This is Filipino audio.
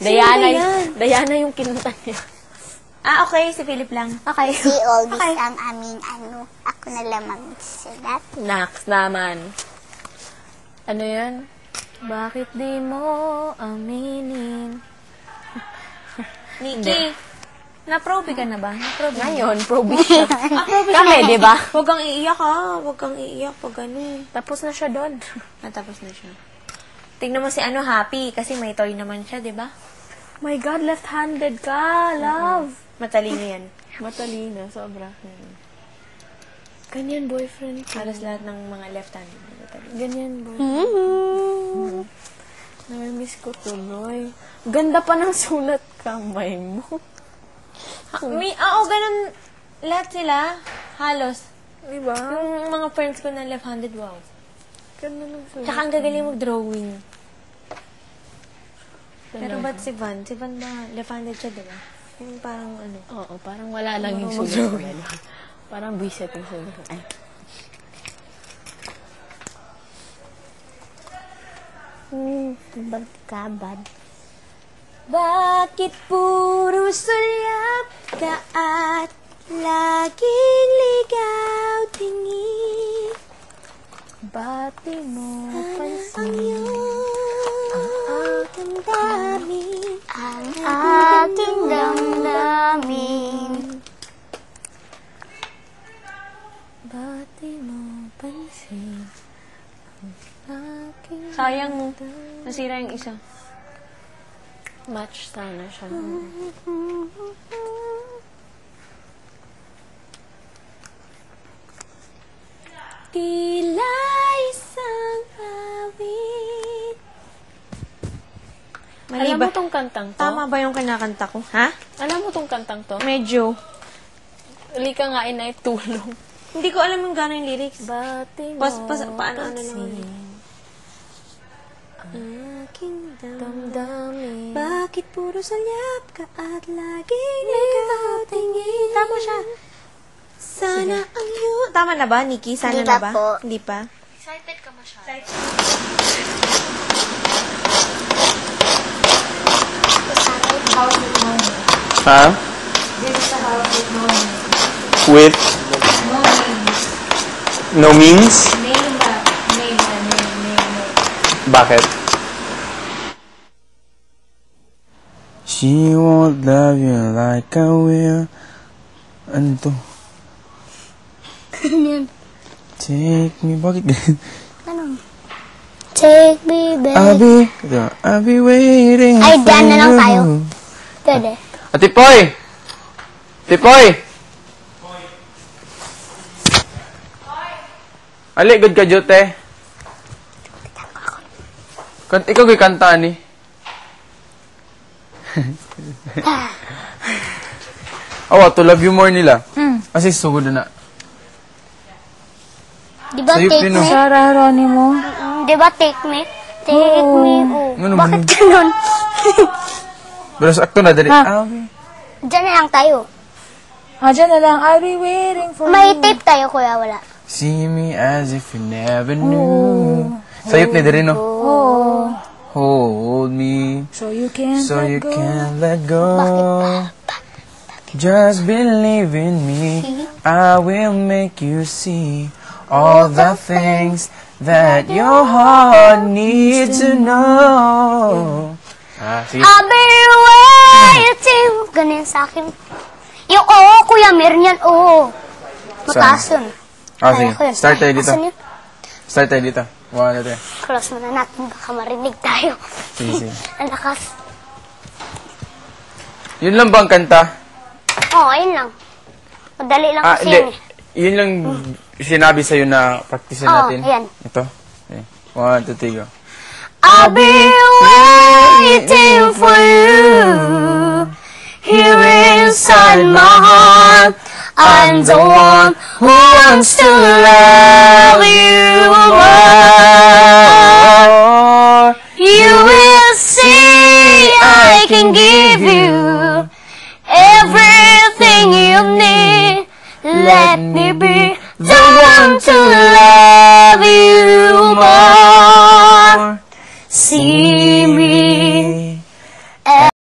Diana yung kinunta niya. Ah, okay. Si Philip lang. Okay. Si Olvis ang aming ano. Ako na lamang sila. Next naman. Ano yan? Bakit di mo aminin? Nikki, na-probe ka na ba? Na-probe ka na. Ngayon, probe siya. Probe Kami, di ba? Huwag kang iiyak ha. Huwag kang iiyak pag ano eh. Tapos na siya doon. Natapos na siya. Tingnan mo si ano, happy. Kasi may toy naman siya, di ba? My God, left-handed ka, love. Matalino yan. Matalino, sobra. Ganyan, boyfriend ko. Halos lahat ng mga left-handed. Matalino. Ganyan, boyfriend. Nami-miss ko tuloy. Ganda pa ng sulat kamay mo. Oo, ganun. Lahat sila. Halos. Diba? Yung mga friends ko na left-handed, wow. Ganda ng sulat. Tsaka ang gagaling mag-drawing. Talaga. Pero ba't si Van? Si Van ba, left-handed siya, diba? Yung parang ano. Oo, parang wala lang yung sulat. Parang biset yung sulat. Ay. Bad ka, bad. Bakit puro sulyap ka at laging ligaw tingin? Ba't di mo pansin? Ang damdamin. Ang ating damdamin. Ba't di mo pansin? Sayang mo. Nasira yung isa. Match sana siya. Tila isang awit. Mali Alam ba? mo tong kantang to? Tama ba yung kinakanta ko? Ha? Alam mo tong kantang to? Medyo. Uli ka nga inay tulong. Hindi ko alam yung gano'ng lyrics. Ba't di mo Paano naman. Aking damdamin? Bakit puro salyap ka at laging nakatingin? Tama siya. Sana ang yun. Tama na ba, Nikki? Sana Hindi na pa ba? po. Hindi pa? Excited ka masyado. Ha? With? No means? Bakit? She won't love you like I will. Ano to? Yan. Take me. Bakit ganyan? Ano? Take me back. I'll be waiting Ay, for dyan na lang you. tayo. Pwede. Tipoy! Tipoy! Ali, good ka, Jote. Ikaw kay kanta ni. Awa, to love you more nila. Kasi sugod na. Di ba Sa'yo, take Pino. me? Sarah, Ronnie mo? Di ba take me? Take me, oh. Ano Bakit ba? ganun? Pero sa akto na, dali. Diyan na lang tayo. Dyan na lang. I'll be waiting for May tape tayo, kuya, wala. See me as if you never knew. Sayop ni dali, no? Oh, Hold me so you can so let you go. can't let go. Just believe in me. I will make you see all the things that your heart needs to know. Sige. I'll be waiting. Ganyan sa akin. Yung oo, kuya, meron yan, oo. Mataas yun. Sige. Kaya ko yun. Start tayo dito. Asan yun? Start tayo dito. 1, 2, 3. Close mo na natin, baka marinig tayo. Sige, sige. Ang lakas. Yun lang ba ang kanta? Oo, ayun lang. Madali lang kasi Hindi. yun eh. Yun lang sinabi sa'yo na practicean natin. ayan. Ito. Okay. 1, 2, 3, go. I'll be waiting for you here inside my heart. I'm the one who wants to love you more. You will see I can give you everything you need. Let me be the one to love